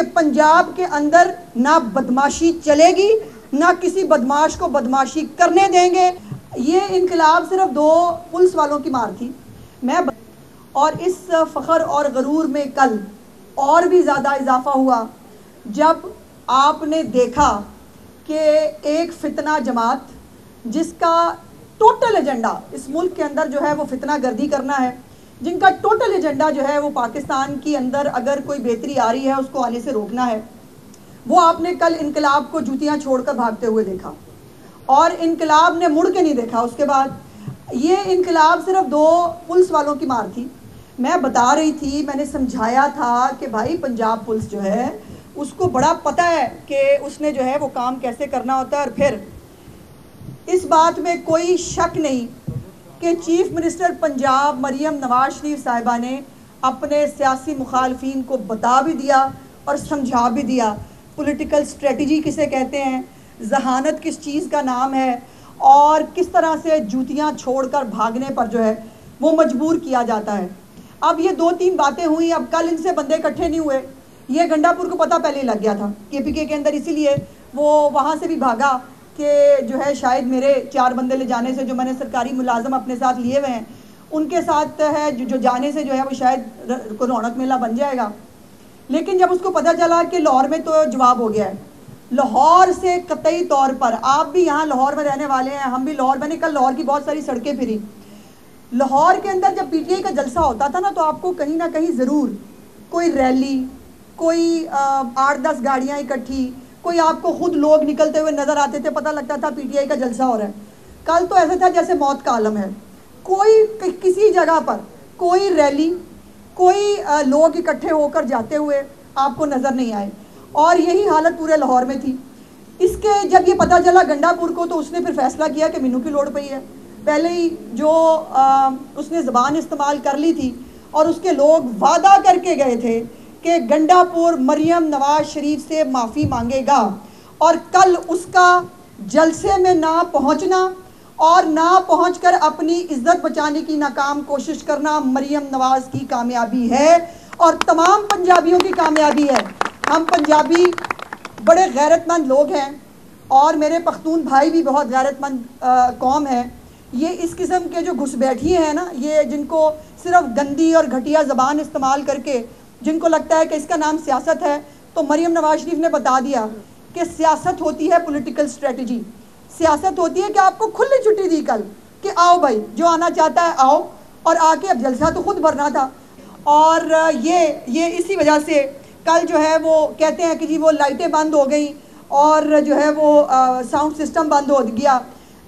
کہ پنجاب کے اندر نہ بدماشی چلے گی، نہ کسی بدماش کو بدماشی کرنے دیں گے۔ یہ انقلاب صرف 2 پولیس والوں کی مار تھی، اور اس فخر اور غرور میں کل اور بھی زیادہ اضافہ ہوا جب آپ نے دیکھا کہ ایک فتنہ جماعت جس کا ٹوٹل ایجنڈا اس ملک کے اندر جو ہے وہ فتنہ گردی کرنا ہے، جن کا ٹوٹل ایجنڈا جو ہے وہ پاکستان کی اندر اگر کوئی بہتری آ رہی ہے اس کو آنے سے روکنا ہے، وہ آپ نے کل انقلاب کو جوتیاں چھوڑ کر بھاگتے ہوئے دیکھا، اور انقلاب نے مڑ کے نہیں دیکھا اس کے بعد۔ یہ انقلاب صرف 2 پولیس والوں کی مار تھی۔ میں بتا رہی تھی، میں نے سمجھایا تھا کہ بھائی پنجاب پولیس جو ہے اس کو بڑا پتہ ہے کہ اس نے جو ہے وہ کام کیسے کرنا ہوتا ہے، اور پھر اس بات میں کوئی شک نہیں کہ چیف منسٹر پنجاب مریم نواز شریف صاحبہ نے اپنے سیاسی مخالفین کو بتا بھی دیا اور سمجھا بھی دیا پولیٹیکل اسٹریٹجی کسے کہتے ہیں، ذہانت کس چیز کا نام ہے، اور کس طرح سے جوتیاں چھوڑ کر بھاگنے پر جو ہے وہ مجبور کیا جاتا ہے۔ اب یہ 2-3 باتیں ہوئی، اب کل ان سے بندے اکٹھے نہیں ہوئے، یہ گنڈا پور کو پتہ پہلے ہی لگ گیا تھا KPK کے اندر، اسی لیے وہ وہاں سے بھی بھاگا کہ جو ہے شاید میرے 4 بندے لے جانے سے، جو میں نے سرکاری ملازم اپنے ساتھ لیے ہوئے ہیں ان کے ساتھ ہے جو جانے سے جو ہے وہ شاید کو رونق میلہ بن جائے گا۔ لیکن جب اس کو پتہ چلا کہ لاہور میں تو جواب ہو گیا ہے، لاہور سے قطعی طور پر، آپ بھی یہاں لاہور میں رہنے والے ہیں، ہم بھی لاہور، میں نے کل لاہور کی بہت ساری سڑکیں پھری، لاہور کے اندر جب PTI کا جلسہ ہوتا تھا نا تو آپ کو کہیں نہ کہیں ضرور کوئی ریلی، کوئی 8-10 گاڑیاں اکٹھی، کوئی آپ کو خود لوگ نکلتے ہوئے نظر آتے تھے، پتہ لگتا تھا PTI کا جلسہ ہو رہا ہے۔ کل تو ایسا تھا جیسے موت کا عالم ہے، کوئی کسی جگہ پر کوئی ریلی، کوئی لوگ اکٹھے ہو کر جاتے ہوئے آپ کو نظر نہیں آئے، اور یہی حالت پورے لاہور میں تھی۔ اس کے جب یہ پتہ چلا گنڈا پور کو تو اس نے پھر فیصلہ کیا کہ مینو کی لوڑ پئی ہے، پہلے ہی جو اس نے زبان استعمال کر لی تھی، اور اس کے لوگ وعدہ کر کے گئے تھے کہ گنڈا پور مریم نواز شریف سے معافی مانگے گا، اور کل اس کا جلسے میں نہ پہنچنا اور نہ پہنچ کر اپنی عزت بچانے کی ناکام کوشش کرنا مریم نواز کی کامیابی ہے اور تمام پنجابیوں کی کامیابی ہے۔ ہم پنجابی بڑے غیرت مند لوگ ہیں، اور میرے پختون بھائی بھی بہت غیرت مند قوم ہے۔ یہ اس قسم کے جو گھس بیٹھیے ہیں نا، یہ جن کو صرف گندی اور گھٹیا زبان استعمال کر کے جن کو لگتا ہے کہ اس کا نام سیاست ہے، تو مریم نواز شریف نے بتا دیا کہ سیاست ہوتی ہے پولیٹیکل اسٹریٹجی، سیاست ہوتی ہے کہ آپ کو کھلی چھٹی دی کل کہ آؤ بھائی جو آنا چاہتا ہے آؤ، اور آ کے اب جلسہ تو خود بھرنا تھا۔ اور یہ اسی وجہ سے کل جو ہے وہ کہتے ہیں کہ جی وہ لائٹیں بند ہو گئیں اور جو ہے وہ ساؤنڈ سسٹم بند ہو گیا۔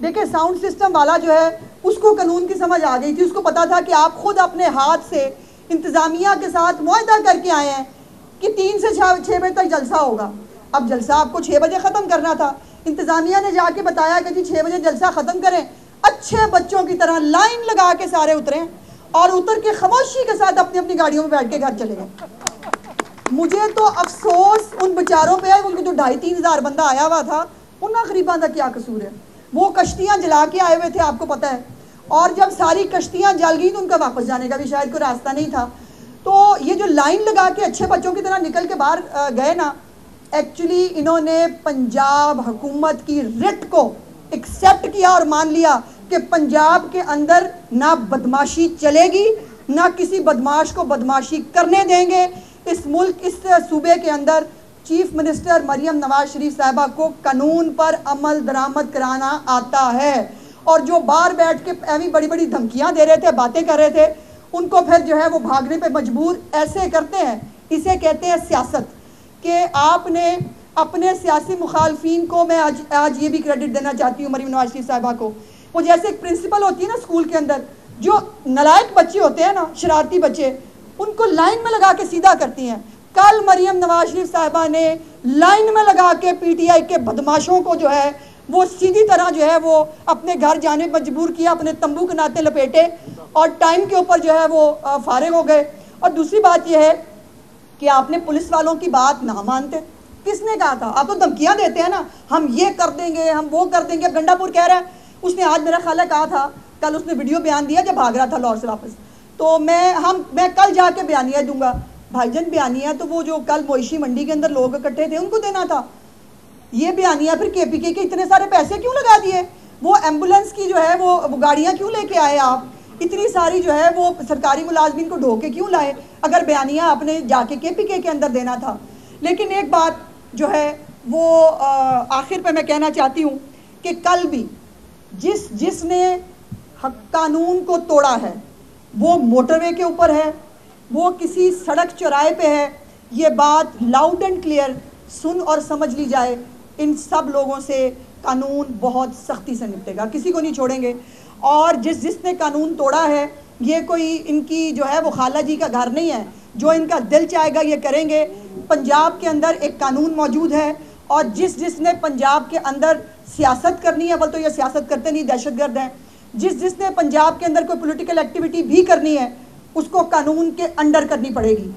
دیکھیں ساؤنڈ سسٹم والا جو ہے اس کو قانون کی سمجھ آ گئی تھی، اس کو پتا تھا کہ آپ خود اپنے ہاتھ سے انتظامیہ کے ساتھ معاہدہ کر کے آئے ہیں کہ 3 سے 6 بجے تک جلسہ ہوگا۔ اب جلسہ آپ کو 6 بجے ختم کرنا تھا، انتظامیہ نے جا کے بتایا کہ جی 6 بجے جلسہ ختم کریں، اچھے بچوں کی طرح لائن لگا کے سارے اتریں، اور اتر کے خاموشی کے ساتھ اپنی اپنی گاڑیوں میں بیٹھ کے گھر چلے گئے۔ مجھے تو افسوس ان بیچاروں پہ ہے، ان کو تو 2,500-3 ہزار بندہ آیا ہوا تھا، ان غریباں کا کیا قصور ہے؟ وہ کشتیاں جلا کے آئے ہوئے تھے، آپ کو پتہ ہے، اور جب ساری کشتیاں جل گئی تو ان کا واپس جانے کا بھی شاید کوئی راستہ نہیں تھا۔ تو یہ جو لائن لگا کے اچھے بچوں کی طرح نکل کے باہر گئے نا، ایکچولی انہوں نے پنجاب حکومت کی رٹ کو ایکسیپٹ کیا اور مان لیا کہ پنجاب کے اندر نہ بدماشی چلے گی، نہ کسی بدماش کو بدماشی کرنے دیں گے۔ اس ملک، اس صوبے کے اندر چیف منسٹر مریم نواز شریف صاحبہ کو قانون پر عمل درآمد کرانا آتا ہے، اور جو باہر بیٹھ کے ایویں بڑی بڑی دھمکیاں دے رہے تھے، باتیں کر رہے تھے، ان کو پھر جو ہے وہ بھاگنے پہ مجبور ایسے کرتے ہیں۔ اسے کہتے ہیں سیاست، کہ آپ نے اپنے سیاسی مخالفین کو، میں آج یہ بھی کریڈٹ دینا چاہتی ہوں مریم نواز شریف صاحبہ کو، وہ جیسے ایک پرنسپل ہوتی ہے نا اسکول کے اندر، جو نالائق بچے ہوتے ہیں نا، شرارتی بچے، ان کو لائن میں لگا کے سیدھا کرتی ہیں۔ کل مریم نواز شریف صاحبہ نے لائن میں لگا کے PTI کے بدماشوں کو جو ہے وہ سیدھی طرح جو ہے وہ اپنے گھر جانے مجبور کیا، اپنے تمبو کے ناطے لپیٹے، اور ٹائم کے اوپر جو ہے وہ فارغ ہو گئے۔ اور دوسری بات یہ ہے کہ آپ نے پولیس والوں کی بات نہ مانتے۔ کس نے کہا تھا؟ آپ تو دھمکیاں دیتے ہیں نا، ہم یہ کر دیں گے، ہم وہ کر دیں گے۔ گنڈا پور کہہ رہا ہے، اس نے آج میرا خیال ہے کہا تھا، کل اس نے ویڈیو بیان دیا جب بھاگ رہا تھا لاہور سے واپس، تو میں کل جا کے بیانیہ دوں گا۔ بھائی جان بیانیہ تو وہ جو کل مویشی منڈی کے اندر لوگ اکٹھے تھے ان کو دینا تھا. یہ بیانیہ پھر کے پی کے اتنے سارے پیسے کیوں لگا دیے؟ وہ ایمبولنس کی جو ہے وہ گاڑیاں کیوں لے کے آئے آپ؟ اتنی ساری جو ہے وہ سرکاری ملازمین کو ڈھو کے کیوں لائے اگر بیانیہ آپ نے جا کے پی کے اندر دینا تھا؟ لیکن ایک بات جو ہے وہ آخر پہ میں کہنا چاہتی ہوں کہ کل بھی جس نے قانون کو توڑا ہے وہ موٹر وے کے اوپر ہے، وہ کسی سڑک چوراہے پہ ہے، یہ بات لاؤڈ اینڈ کلیئر سن اور سمجھ لی جائے. ان سب لوگوں سے قانون بہت سختی سے نپٹے گا، کسی کو نہیں چھوڑیں گے. اور جس نے قانون توڑا ہے یہ کوئی ان کی جو ہے وہ خالہ جی کا گھر نہیں ہے، جو ان کا دل چاہے گا یہ کریں گے. پنجاب کے اندر ایک قانون موجود ہے اور جس نے پنجاب کے اندر سیاست کرنی ہے، تو یہ سیاست کرتے نہیں، دہشت گرد ہیں. جس نے پنجاب کے اندر کوئی پولیٹیکل ایکٹیویٹی بھی کرنی ہے اس کو قانون کے انڈر کرنی پڑے گی.